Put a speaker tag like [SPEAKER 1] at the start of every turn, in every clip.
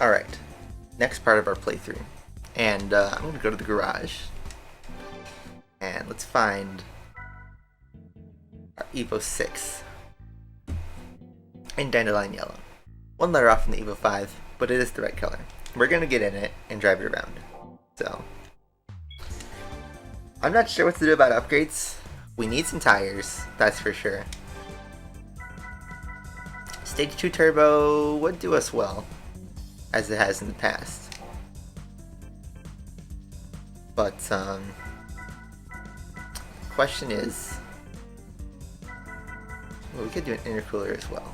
[SPEAKER 1] Alright, next part of our playthrough. And I'm going to go to the garage. And let's find our Evo 6 in Dandelion Yellow. One letter off from the Evo 5, but it is the right color. We're going to get in it and drive it around. So, I'm not sure what to do about upgrades. We need some tires, that's for sure. Stage 2 Turbo would do us well, as it has in the past. But, question is, well, we could do an intercooler as well.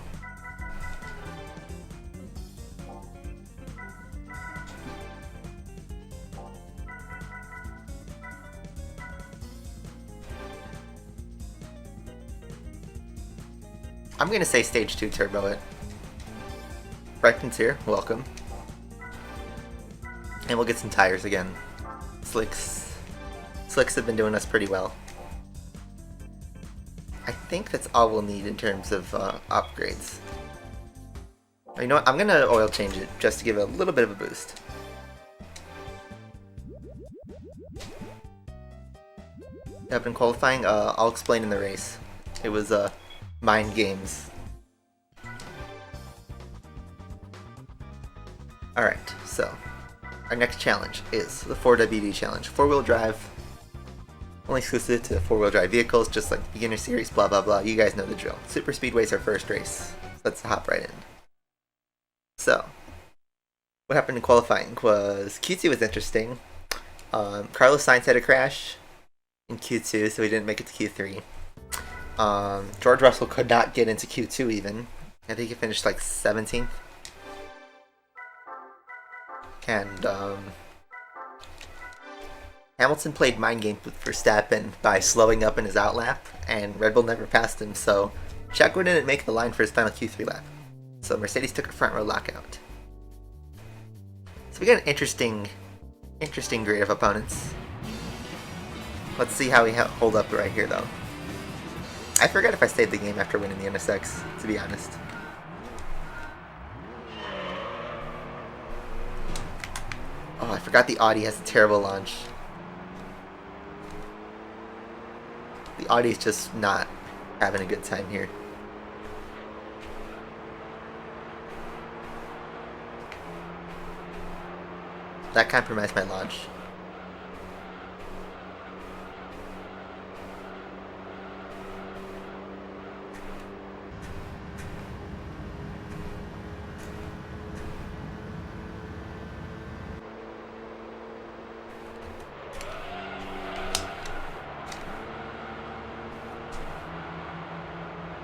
[SPEAKER 1] I'm gonna say stage 2 turbo it. Brenton's here, welcome. And we'll get some tires again. Slicks have been doing us pretty well. I think that's all we'll need in terms of upgrades. You know what, I'm gonna oil change it just to give it a little bit of a boost. I've been qualifying, I'll explain in the race. It was mind games. Alright, so our next challenge is the 4WD challenge. 4-wheel drive, only exclusive to 4-wheel drive vehicles, just like beginner series, blah blah blah. You guys know the drill. Super Speedway's our first race. Let's hop right in. So, what happened in qualifying was Q2 was interesting. Carlos Sainz had a crash in Q2, so he didn't make it to Q3. George Russell could not get into Q2 even. I think he finished like 17th. And Hamilton played mind games with Verstappen by slowing up in his outlap, and Red Bull never passed him, so Checo didn't make the line for his final Q3 lap. So Mercedes took a front row lockout. So we got an interesting grade of opponents. Let's see how we hold up right here though. I forgot if I saved the game after winning the NSX, to be honest. Oh, I forgot the Audi has a terrible launch. The Audi's just not having a good time here. That compromised my launch.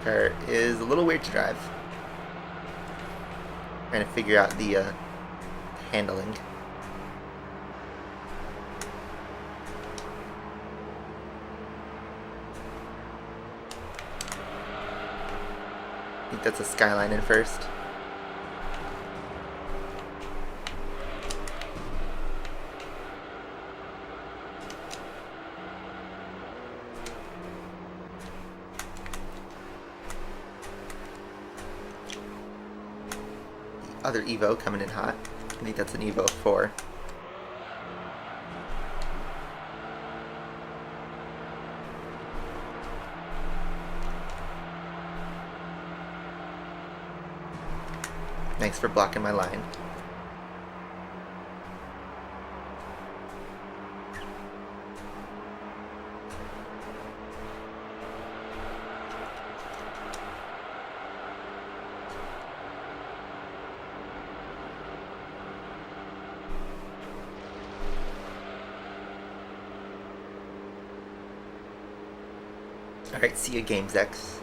[SPEAKER 1] Car is a little weird to drive. Trying to figure out the handling. I think that's a Skyline in first. Other Evo coming in hot. I think that's an Evo 4. Thanks for blocking my line. Alright, see you, Games X.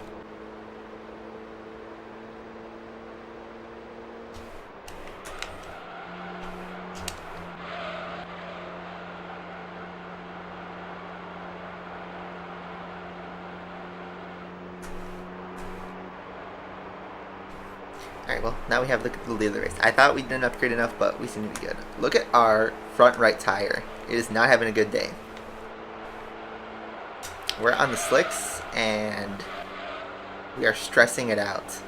[SPEAKER 1] Alright, well, now we have the lead of the race. I thought we didn't upgrade enough, but we seem to be good. Look at our front right tire. It is not having a good day. We're on the slicks, and we are stressing it out.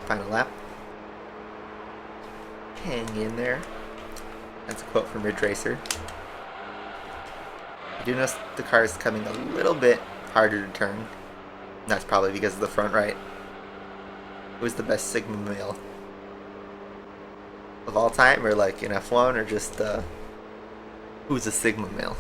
[SPEAKER 1] Final lap. Hang in there. That's a quote from Ridge Racer. I do notice the car is coming a little bit harder to turn. And that's probably because of the front right. Who's the best Sigma male of all time, or like in F1, or just who's a Sigma male?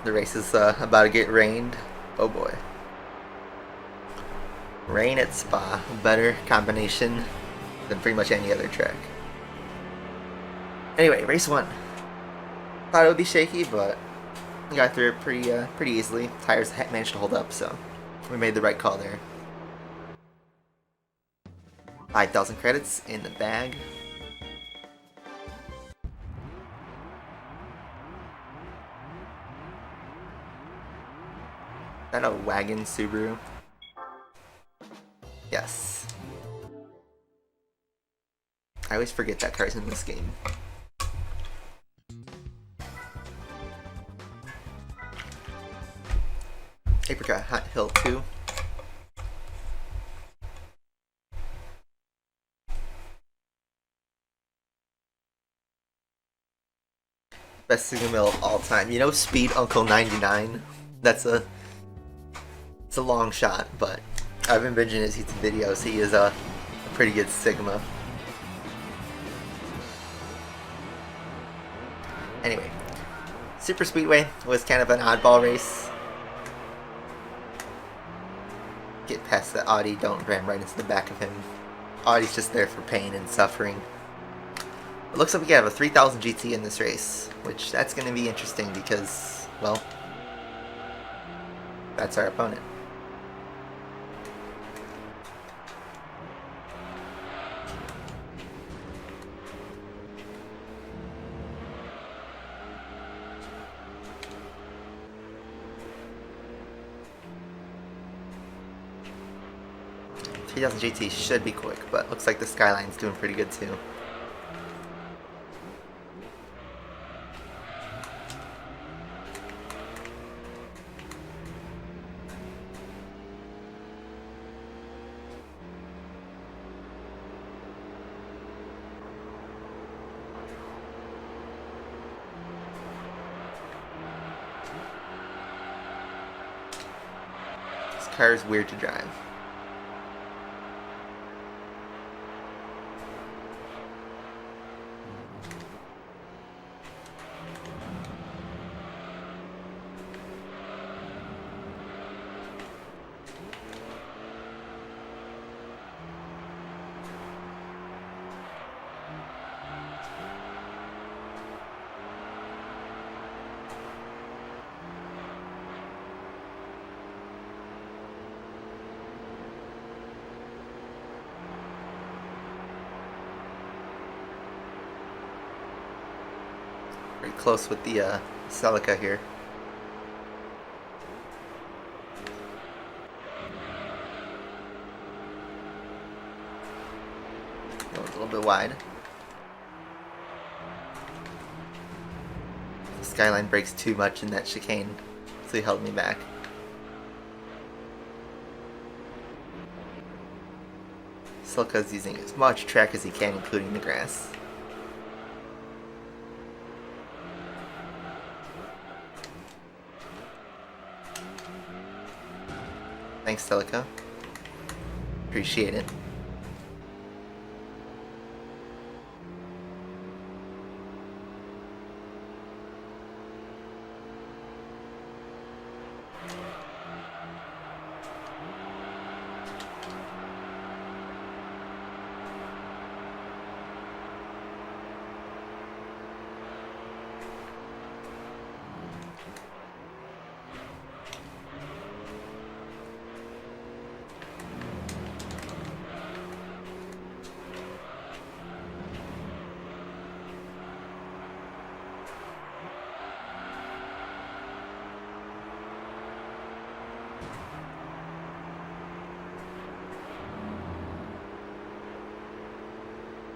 [SPEAKER 1] The race is about to get rained. Oh boy. Rain at Spa. Better combination than pretty much any other track. Anyway, race 1. Thought it would be shaky, but we got through it pretty easily. Tires managed to hold up, so we made the right call there. 5,000 credits in the bag. Is that a wagon Subaru? Yes. I always forget that car's in this game. Apricot Hot Hill 2. Best Sigma mill of all time. You know Speed Uncle 99? It's a long shot, but I've been binging his YouTube videos. He is a pretty good Sigma. Anyway, Super Speedway was kind of an oddball race. Get past the Audi, don't ram right into the back of him. Audi's just there for pain and suffering. It looks like we have a 3000 GT in this race, which that's going to be interesting because, well, that's our opponent. GT should be quick, but looks like the Skyline's doing pretty good too. This car is weird to drive. Very close with the Celica here. That was a little bit wide. The Skyline brakes too much in that chicane, so he held me back. Celica's using as much track as he can, including the grass. Thanks, Celica. Appreciate it.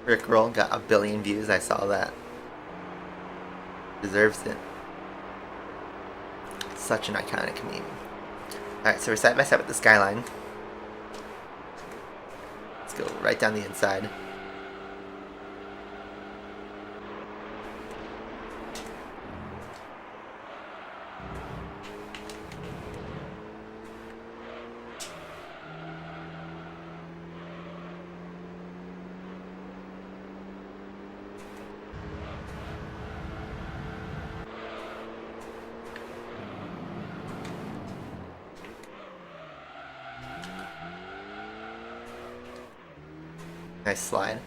[SPEAKER 1] Rickroll got 1 billion views, I saw that. Deserves it. Such an iconic meme. Alright, so we're side by side with the skyline. Let's go right down the inside. Nice slide.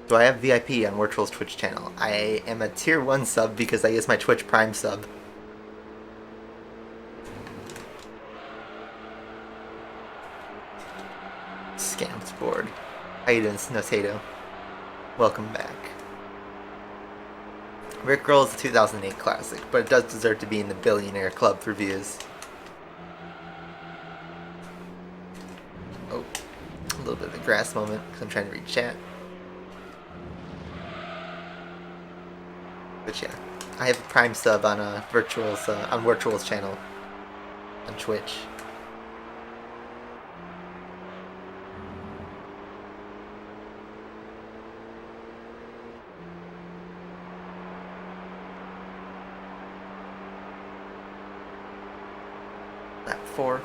[SPEAKER 1] Do I have VIP on Virtual's Twitch channel? I am a tier 1 sub because I use my Twitch Prime sub. Scamped board. How you doing, Snowtato? Welcome back. Rickroll is a 2008 classic, but it does deserve to be in the Billionaire Club for views. Oh. A little bit of a grass moment because I'm trying to read chat. But yeah, I have a Prime sub on Virtual's channel on Twitch. Lap 4.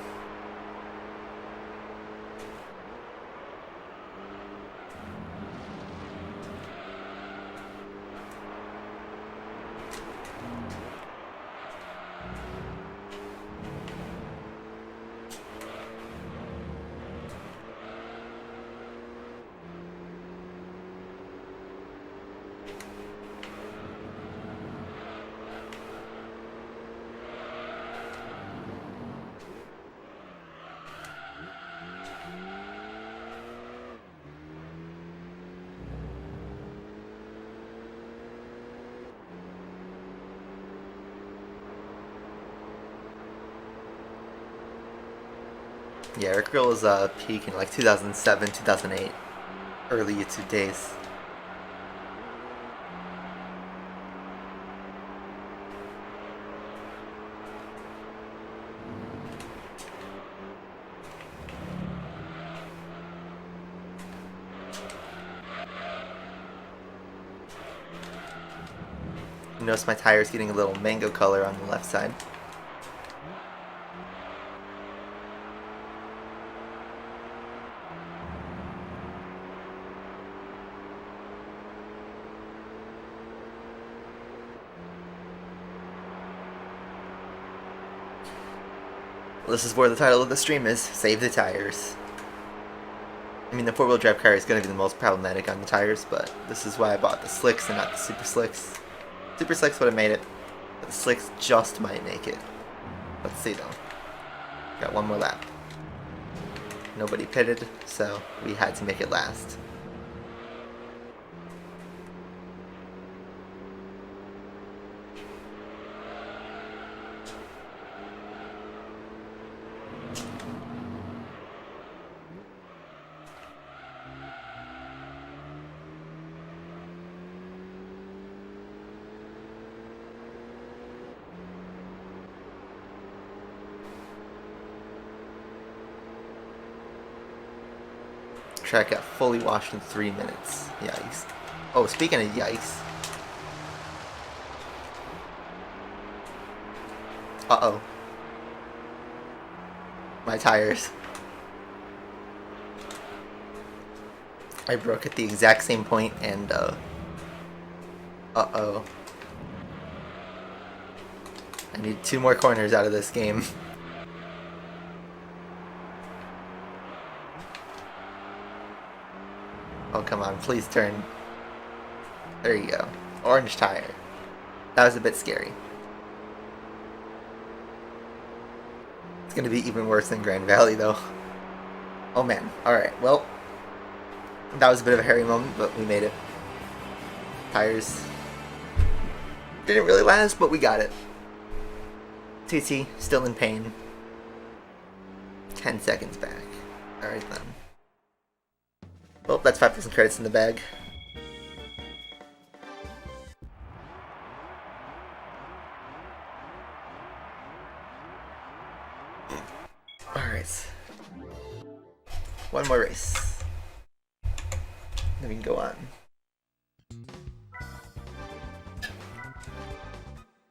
[SPEAKER 1] Yeah, Rickroll was peak in like 2007, 2008, early YouTube days. You notice my tire's getting a little mango color on the left side. This is where the title of the stream is, Save the Tires. I mean, the four-wheel drive car is going to be the most problematic on the tires, but this is why I bought the slicks and not the super slicks. Super slicks would have made it, but the slicks just might make it. Let's see though. Got one more lap. Nobody pitted, so we had to make it last. Track got fully washed in 3 minutes. Yikes. Oh, speaking of yikes. Uh-oh. My tires. I broke at the exact same point and, uh-oh. I need 2 more corners out of this game. Oh, come on, please turn. There you go. Orange tire. That was a bit scary. It's gonna be even worse than Grand Valley, though. Oh man. Alright, well. That was a bit of a hairy moment, but we made it. Tires didn't really last, but we got it. TT, still in pain. 10 seconds back. Alright then. Well, that's 5,000 credits in the bag. Alright. One more race. Then we can go on.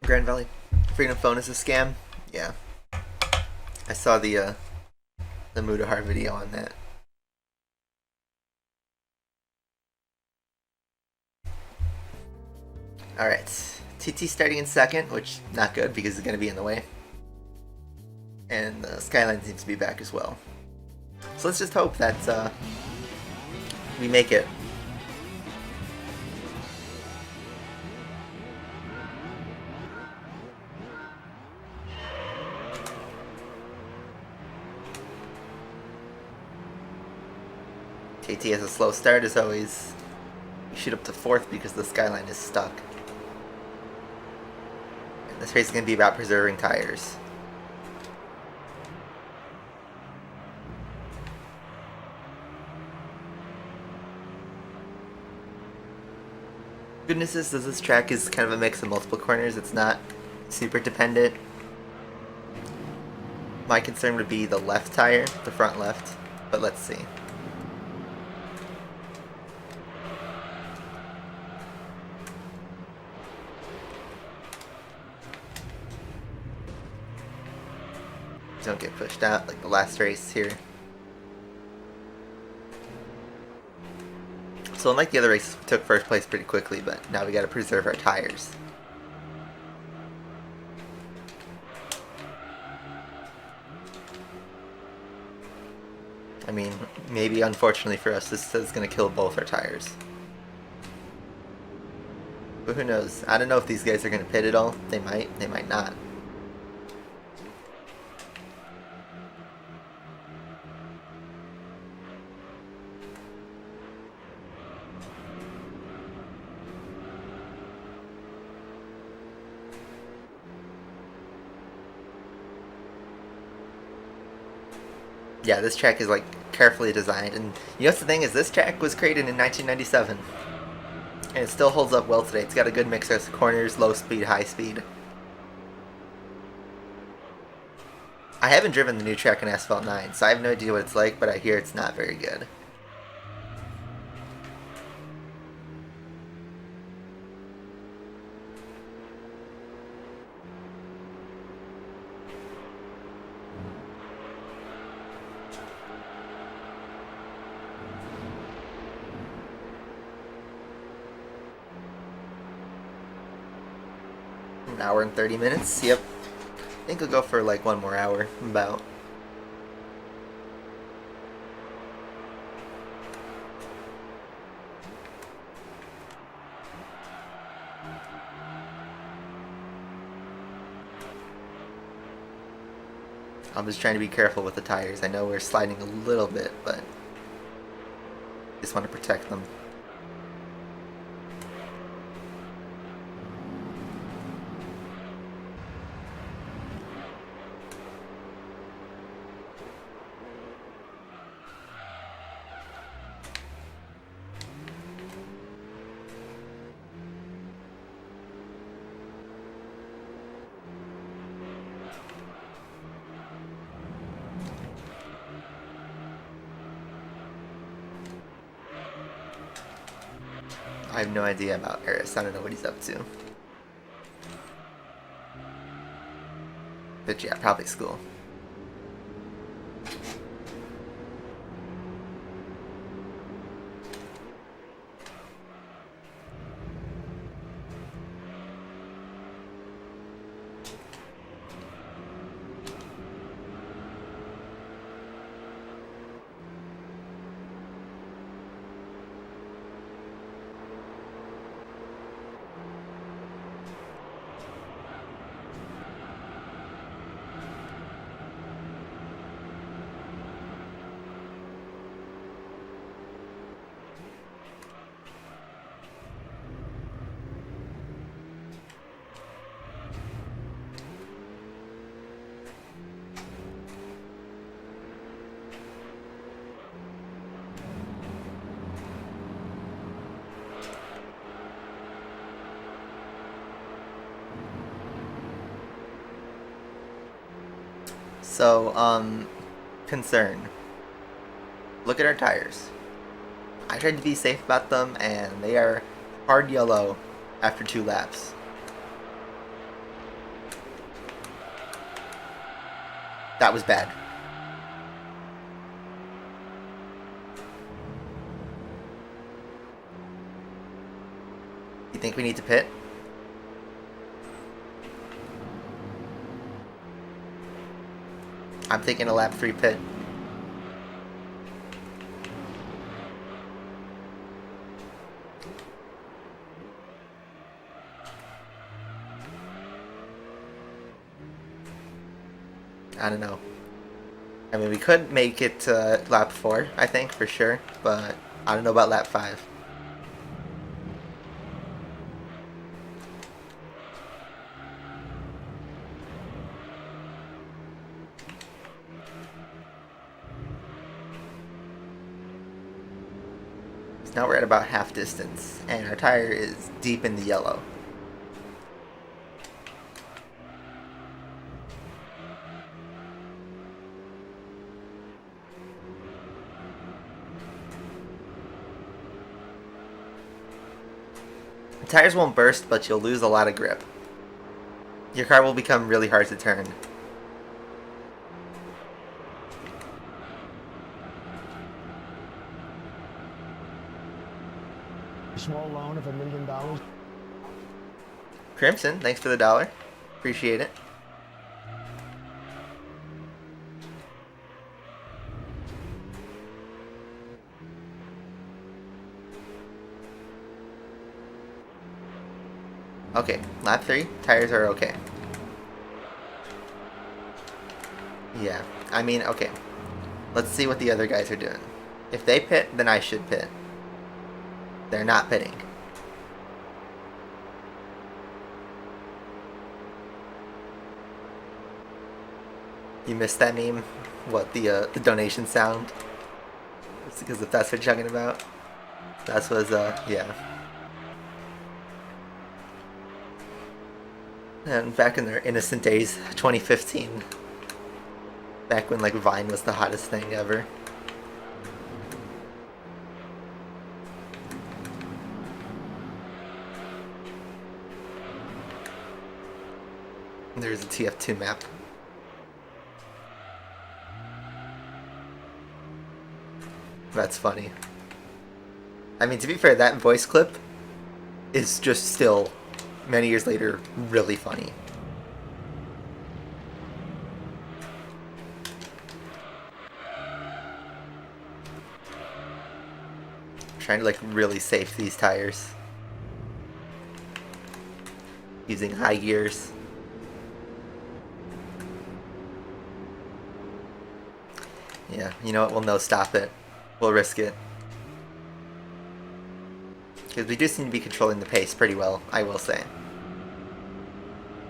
[SPEAKER 1] Grand Valley. Freedom Phone is a scam? Yeah. I saw the Mudahar video on that. Alright. TT starting in second, which not good because it's going to be in the way. And Skyline seems to be back as well. So let's just hope that we make it. TT has a slow start as always. We shoot up to 4th because the Skyline is stuck. And this race is going to be about preserving tires. Goodness is this track is kind of a mix of multiple corners. It's not super dependent. My concern would be the left tire, the front left, but let's see. Don't get pushed out like the last race here. So unlike the other races, we took first place pretty quickly, but now we gotta preserve our tires. I mean, maybe unfortunately for us, this is gonna kill both our tires. But who knows? I don't know if these guys are gonna pit at all. They might not. Yeah, this track is like carefully designed, and you know what's the thing is this track was created in 1997, and it still holds up well today. It's got a good mix of corners, low speed, high speed. I haven't driven the new track in Asphalt 9, so I have no idea what it's like, but I hear it's not very good. An hour and 30 minutes, yep. I think we'll go for like one more hour, about. I'm just trying to be careful with the tires. I know we're sliding a little bit, but just want to protect them. I have no idea about Eris. I don't know what he's up to. But yeah, probably school. So, concern. Look at our tires. I tried to be safe about them, and they are hard yellow after 2 laps. That was bad. You think we need to pit? I'm thinking a lap 3 pit. I don't know. I mean, we could make it to lap 4, I think, for sure, but I don't know about lap 5. So now we're at about half distance, and our tire is deep in the yellow. Tires won't burst, but you'll lose a lot of grip. Your car will become really hard to turn.
[SPEAKER 2] A small loan of $1 million.
[SPEAKER 1] Crimson, thanks for the $1. Appreciate it. Okay, lap 3, tires are okay. Yeah, I mean, okay. Let's see what the other guys are doing. If they pit, then I should pit. They're not pitting. You missed that meme? What, the donation sound? It's because if that's what you're talking about. That was, yeah. And back in their innocent days, 2015. Back when, like, Vine was the hottest thing ever. There's a TF2 map. That's funny. I mean, to be fair, that voice clip is just still, many years later, really funny. Trying to, like, really safe these tires. Using high gears. Yeah, you know what? We'll no stop it. We'll risk it. Because we do seem to be controlling the pace pretty well, I will say.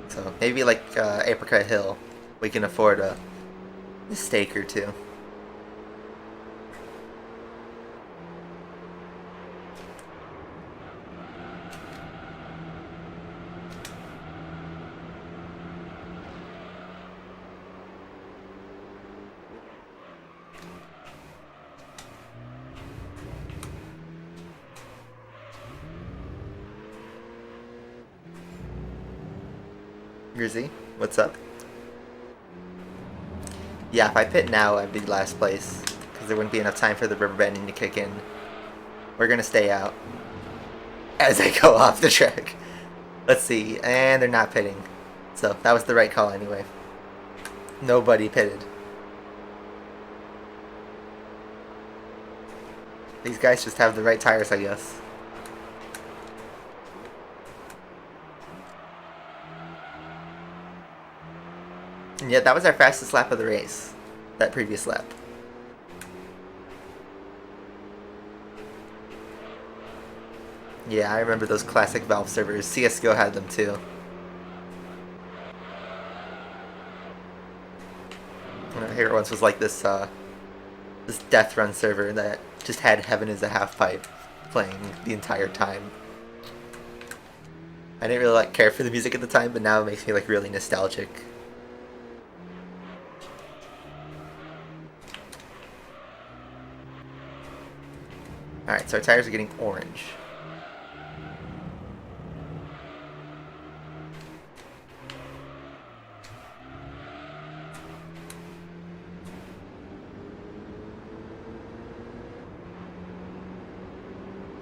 [SPEAKER 1] So maybe like Apricot Hill, we can afford a mistake or two. Grizzy, what's up? Yeah, if I pit now, I'd be last place, because there wouldn't be enough time for the rubber banding to kick in. We're gonna stay out as I go off the track. Let's see, and they're not pitting. So, that was the right call anyway. Nobody pitted. These guys just have the right tires, I guess. And yeah, that was our fastest lap of the race. That previous lap. Yeah, I remember those classic Valve servers. CSGO had them too. One of my favorite ones was like this this Death Run server that just had Heaven is a Half Pipe playing the entire time. I didn't really care for the music at the time, but now it makes me like really nostalgic. Alright, so our tires are getting orange.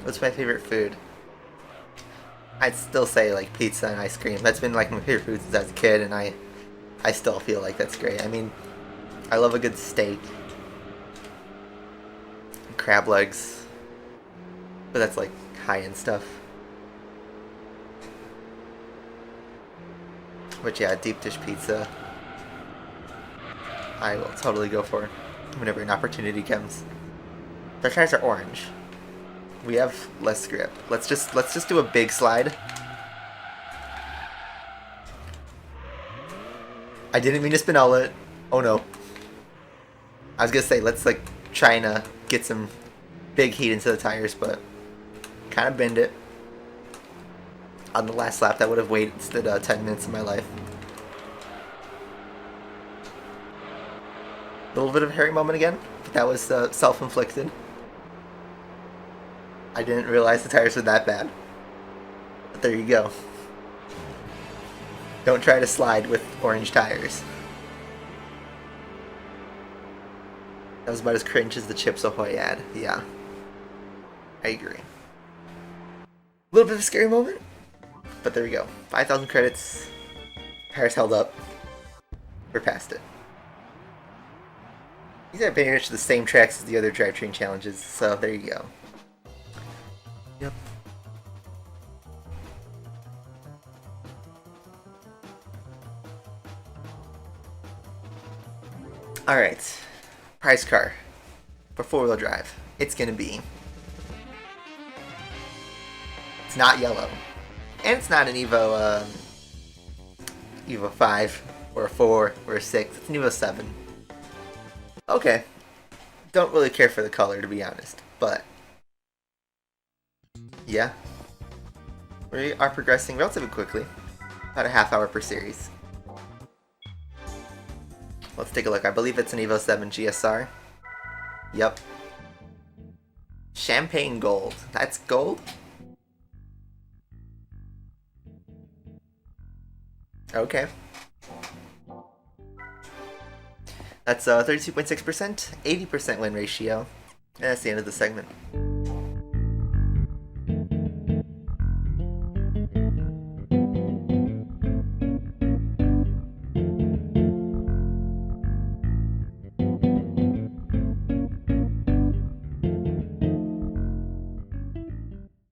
[SPEAKER 1] What's my favorite food? I'd still say like pizza and ice cream. That's been like my favorite food since I was a kid, and I still feel like that's great. I mean, I love a good steak. Crab legs. But that's like high-end stuff. But yeah, deep dish pizza I will totally go for whenever an opportunity comes. Our tires are orange. We have less grip. Let's just do a big slide. I didn't mean to spinella it. Oh no. I was gonna say let's like try and get some big heat into the tires, but kind of bend it. On the last lap, that would have wasted 10 minutes of my life. A little bit of a hairy moment again, but that was self-inflicted. I didn't realize the tires were that bad. But there you go. Don't try to slide with orange tires. That was about as cringe as the Chips Ahoy ad. Yeah. I agree. A little bit of a scary moment, but there we go. 5,000 credits. Tires held up. We're past it. These are pretty much the same tracks as the other drivetrain challenges, so there you go. Yep. Alright. Prize car for 4-wheel drive. It's gonna be... It's not yellow. And it's not an Evo 5 or a 4 or a 6. It's an Evo 7. Okay. Don't really care for the color, to be honest, but yeah. We are progressing relatively quickly. About a half hour per series. Let's take a look. I believe it's an Evo 7 GSR. Yep. Champagne gold. That's gold? Okay. That's 32.6%, 80% win ratio, and that's the end of the segment.